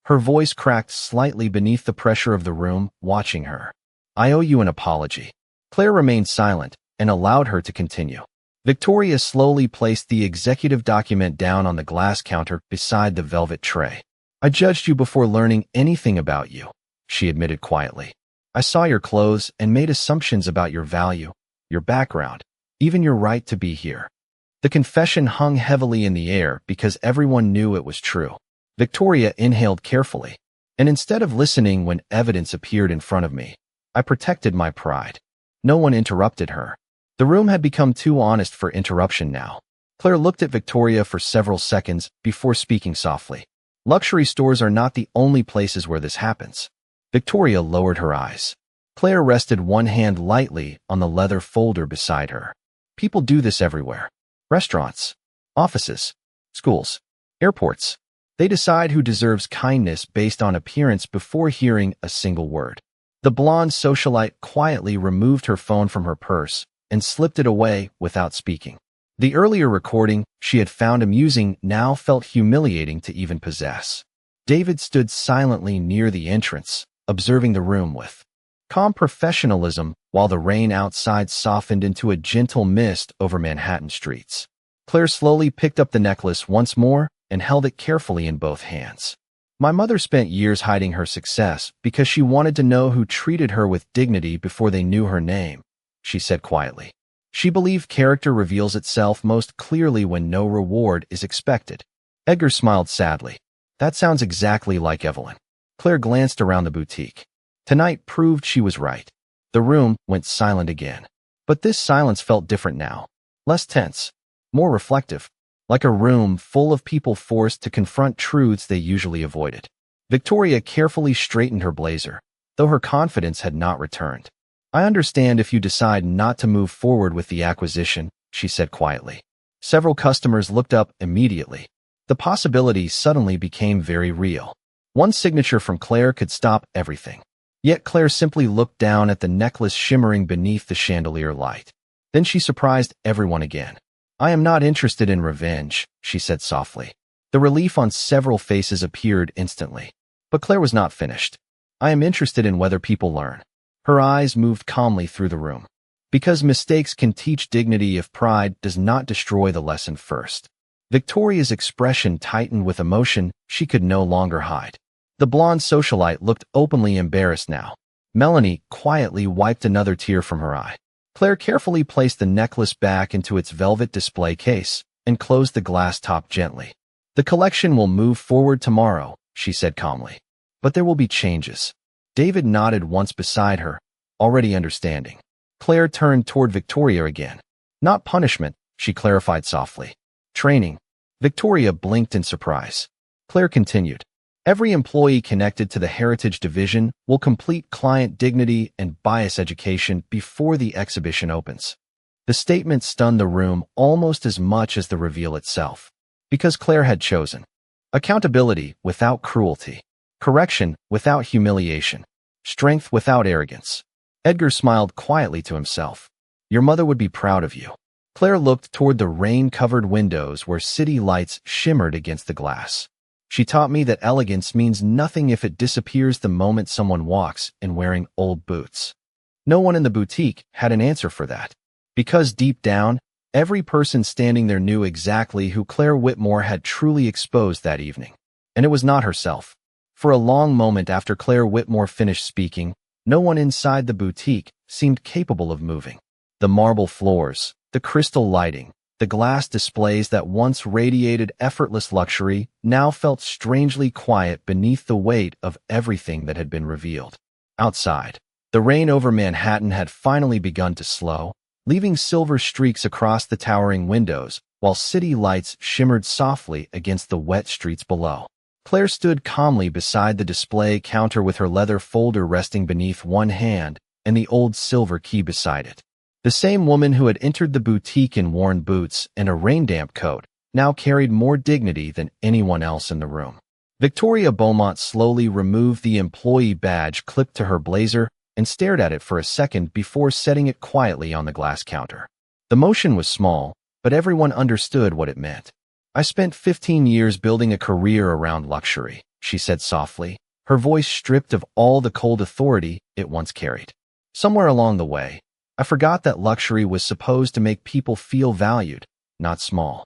Her voice cracked slightly beneath the pressure of the room watching her. "I owe you an apology." Claire remained silent and allowed her to continue. Victoria slowly placed the executive document down on the glass counter beside the velvet tray. "I judged you before learning anything about you," she admitted quietly. "I saw your clothes and made assumptions about your value, your background, even your right to be here." The confession hung heavily in the air because everyone knew it was true. Victoria inhaled carefully, and instead of listening when evidence appeared in front of me, I protected my pride. No one interrupted her. The room had become too honest for interruption now. Claire looked at Victoria for several seconds before speaking softly. "Luxury stores are not the only places where this happens." Victoria lowered her eyes. Claire rested one hand lightly on the leather folder beside her. "People do this everywhere. Restaurants, offices, schools, airports. They decide who deserves kindness based on appearance before hearing a single word." The blonde socialite quietly removed her phone from her purse and slipped it away without speaking. The earlier recording she had found amusing now felt humiliating to even possess. David stood silently near the entrance, observing the room with calm professionalism while the rain outside softened into a gentle mist over Manhattan streets. Claire slowly picked up the necklace once more and held it carefully in both hands. "My mother spent years hiding her success because she wanted to know who treated her with dignity before they knew her name," she said quietly. "She believed character reveals itself most clearly when no reward is expected." Edgar smiled sadly. "That sounds exactly like Evelyn." Claire glanced around the boutique. Tonight proved she was right. The room went silent again. But this silence felt different now. Less tense. More reflective. Like a room full of people forced to confront truths they usually avoided. Victoria carefully straightened her blazer, though her confidence had not returned. "I understand if you decide not to move forward with the acquisition," she said quietly. Several customers looked up immediately. The possibility suddenly became very real. One signature from Claire could stop everything. Yet Claire simply looked down at the necklace shimmering beneath the chandelier light. Then she surprised everyone again. "I am not interested in revenge," she said softly. The relief on several faces appeared instantly. But Claire was not finished. "I am interested in whether people learn." Her eyes moved calmly through the room. "Because mistakes can teach dignity if pride does not destroy the lesson first." Victoria's expression tightened with emotion she could no longer hide. The blonde socialite looked openly embarrassed now. Melanie quietly wiped another tear from her eye. Claire carefully placed the necklace back into its velvet display case and closed the glass top gently. "The collection will move forward tomorrow," she said calmly. "But there will be changes." David nodded once beside her, already understanding. Claire turned toward Victoria again. Not punishment, she clarified softly. Training. Victoria blinked in surprise. Claire continued. Every employee connected to the Heritage Division will complete client dignity and bias education before the exhibition opens. The statement stunned the room almost as much as the reveal itself. Because Claire had chosen accountability without cruelty, correction without humiliation, strength without arrogance. Edgar smiled quietly to himself. Your mother would be proud of you. Claire looked toward the rain-covered windows where city lights shimmered against the glass. She taught me that elegance means nothing if it disappears the moment someone walks in wearing old boots. No one in the boutique had an answer for that. Because deep down, every person standing there knew exactly who Claire Whitmore had truly exposed that evening. And it was not herself. For a long moment after Claire Whitmore finished speaking, no one inside the boutique seemed capable of moving. The marble floors, the crystal lighting, the glass displays that once radiated effortless luxury now felt strangely quiet beneath the weight of everything that had been revealed. Outside, the rain over Manhattan had finally begun to slow, leaving silver streaks across the towering windows, while city lights shimmered softly against the wet streets below. Claire stood calmly beside the display counter with her leather folder resting beneath one hand and the old silver key beside it. The same woman who had entered the boutique in worn boots and a rain-damp coat now carried more dignity than anyone else in the room. Victoria Beaumont slowly removed the employee badge clipped to her blazer and stared at it for a second before setting it quietly on the glass counter. The motion was small, but everyone understood what it meant. I spent 15 years building a career around luxury, she said softly, her voice stripped of all the cold authority it once carried. Somewhere along the way, I forgot that luxury was supposed to make people feel valued, not small.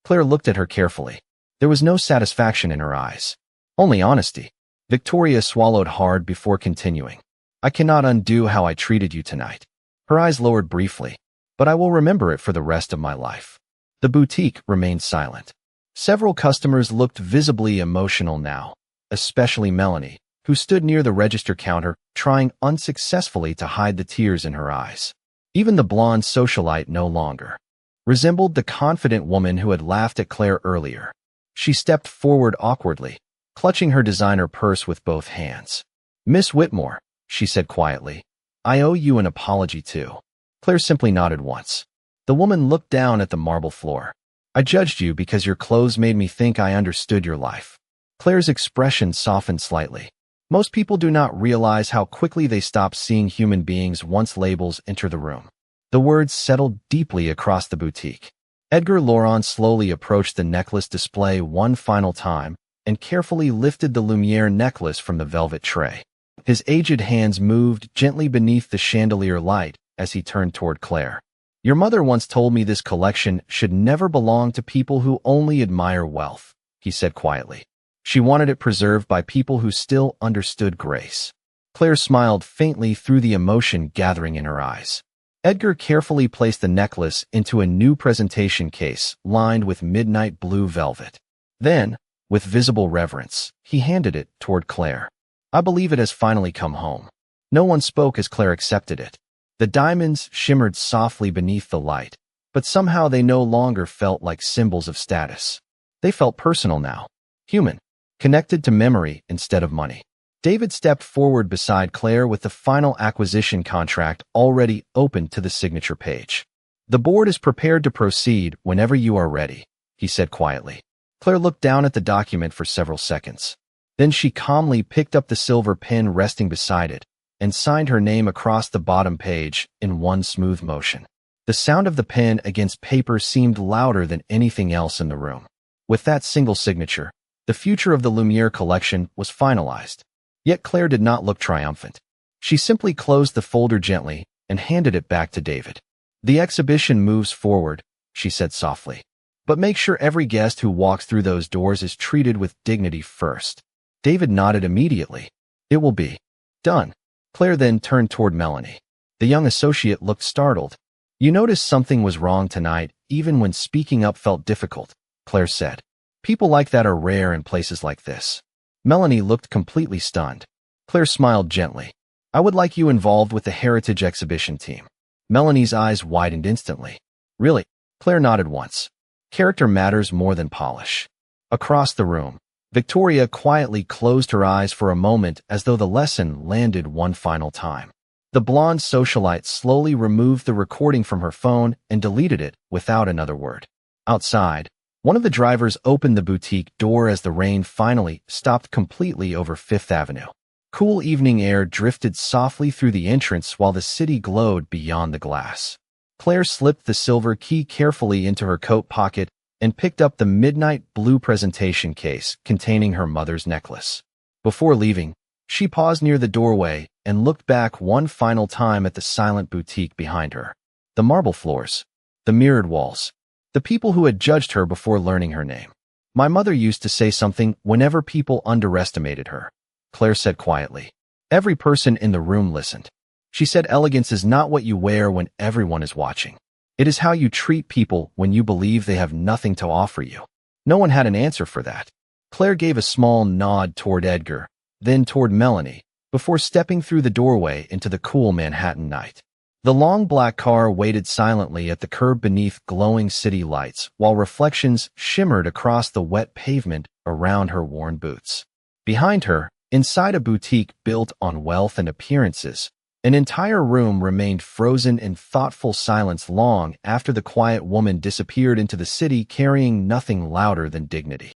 Claire looked at her carefully. There was no satisfaction in her eyes, only honesty. Victoria swallowed hard before continuing. I cannot undo how I treated you tonight. Her eyes lowered briefly, but I will remember it for the rest of my life. The boutique remained silent. Several customers looked visibly emotional now, especially Melanie, who stood near the register counter, trying unsuccessfully to hide the tears in her eyes. Even the blonde socialite no longer resembled the confident woman who had laughed at Claire earlier. She stepped forward awkwardly, clutching her designer purse with both hands. Miss Whitmore, she said quietly, I owe you an apology too. Claire simply nodded once. The woman looked down at the marble floor. I judged you because your clothes made me think I understood your life. Claire's expression softened slightly. Most people do not realize how quickly they stop seeing human beings once labels enter the room. The words settled deeply across the boutique. Edgar Laurent slowly approached the necklace display one final time and carefully lifted the Lumiere necklace from the velvet tray. His aged hands moved gently beneath the chandelier light as he turned toward Claire. Your mother once told me this collection should never belong to people who only admire wealth, he said quietly. She wanted it preserved by people who still understood grace. Claire smiled faintly through the emotion gathering in her eyes. Edgar carefully placed the necklace into a new presentation case lined with midnight blue velvet. Then, with visible reverence, he handed it toward Claire. I believe it has finally come home. No one spoke as Claire accepted it. The diamonds shimmered softly beneath the light, but somehow they no longer felt like symbols of status. They felt personal now, human, connected to memory instead of money. David stepped forward beside Claire with the final acquisition contract already opened to the signature page. The board is prepared to proceed whenever you are ready, he said quietly. Claire looked down at the document for several seconds. Then she calmly picked up the silver pen resting beside it and signed her name across the bottom page in one smooth motion. The sound of the pen against paper seemed louder than anything else in the room. With that single signature, the future of the Lumiere collection was finalized. Yet Claire did not look triumphant. She simply closed the folder gently and handed it back to David. The exhibition moves forward, she said softly. But make sure every guest who walks through those doors is treated with dignity first. David nodded immediately. It will be done. Claire then turned toward Melanie. The young associate looked startled. You noticed something was wrong tonight, even when speaking up felt difficult, Claire said. People like that are rare in places like this. Melanie looked completely stunned. Claire smiled gently. I would like you involved with the Heritage exhibition team. Melanie's eyes widened instantly. Really? Claire nodded once. Character matters more than polish. Across the room, Victoria quietly closed her eyes for a moment as though the lesson landed one final time. The blonde socialite slowly removed the recording from her phone and deleted it without another word. Outside, one of the drivers opened the boutique door as the rain finally stopped completely over Fifth Avenue. Cool evening air drifted softly through the entrance while the city glowed beyond the glass. Claire slipped the silver key carefully into her coat pocket and picked up the midnight blue presentation case containing her mother's necklace. Before leaving, she paused near the doorway and looked back one final time at the silent boutique behind her. The marble floors, the mirrored walls, the people who had judged her before learning her name. My mother used to say something whenever people underestimated her, Claire said quietly. Every person in the room listened. She said elegance is not what you wear when everyone is watching. It is how you treat people when you believe they have nothing to offer you. No one had an answer for that. Claire gave a small nod toward Edgar, then toward Melanie, before stepping through the doorway into the cool Manhattan night. The long black car waited silently at the curb beneath glowing city lights while reflections shimmered across the wet pavement around her worn boots. Behind her, inside a boutique built on wealth and appearances, an entire room remained frozen in thoughtful silence long after the quiet woman disappeared into the city carrying nothing louder than dignity.